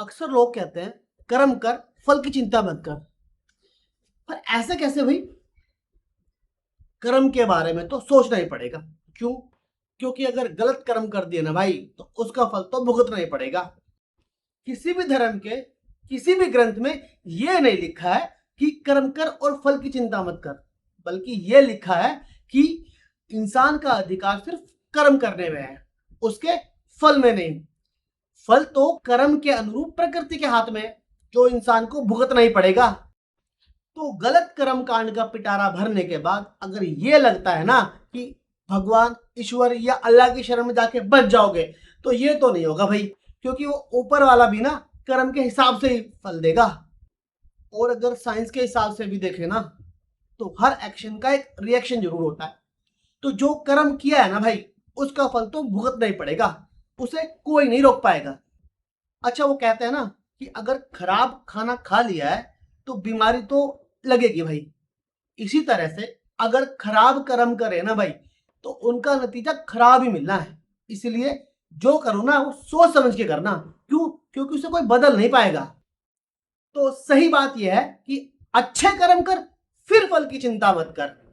अक्सर लोग कहते हैं कर्म कर, फल की चिंता मत कर। पर ऐसे कैसे भाई? कर्म के बारे में तो सोचना ही पड़ेगा। क्यों? क्योंकि अगर गलत कर्म कर दिए ना भाई, तो उसका फल तो भुगतना ही पड़ेगा। किसी भी धर्म के किसी भी ग्रंथ में यह नहीं लिखा है कि कर्म कर और फल की चिंता मत कर, बल्कि यह लिखा है कि इंसान का अधिकार सिर्फ कर्म करने में है, उसके फल में नहीं। फल तो कर्म के अनुरूप प्रकृति के हाथ में है, जो इंसान को भुगतना ही पड़ेगा। तो गलत कर्म कांड का पिटारा भरने के बाद अगर ये लगता है ना कि भगवान, ईश्वर या अल्लाह की शरण में जाके बच जाओगे, तो ये तो नहीं होगा भाई। क्योंकि वो ऊपर वाला भी ना कर्म के हिसाब से ही फल देगा। और अगर साइंस के हिसाब से भी देखें ना, तो हर एक्शन का एक रिएक्शन जरूर होता है। तो जो कर्म किया है ना भाई, उसका फल तो भुगतना ही पड़ेगा, उसे कोई नहीं रोक पाएगा। अच्छा, वो कहते हैं ना कि अगर खराब खाना खा लिया है तो बीमारी तो लगेगी भाई। इसी तरह से अगर खराब कर्म करे ना भाई, तो उनका नतीजा खराब ही मिलना है। इसलिए जो करो ना, वो सोच समझ के करना। क्यों? क्योंकि उसे कोई बदल नहीं पाएगा। तो सही बात यह है कि अच्छे कर्म कर, फिर फल की चिंता मत कर।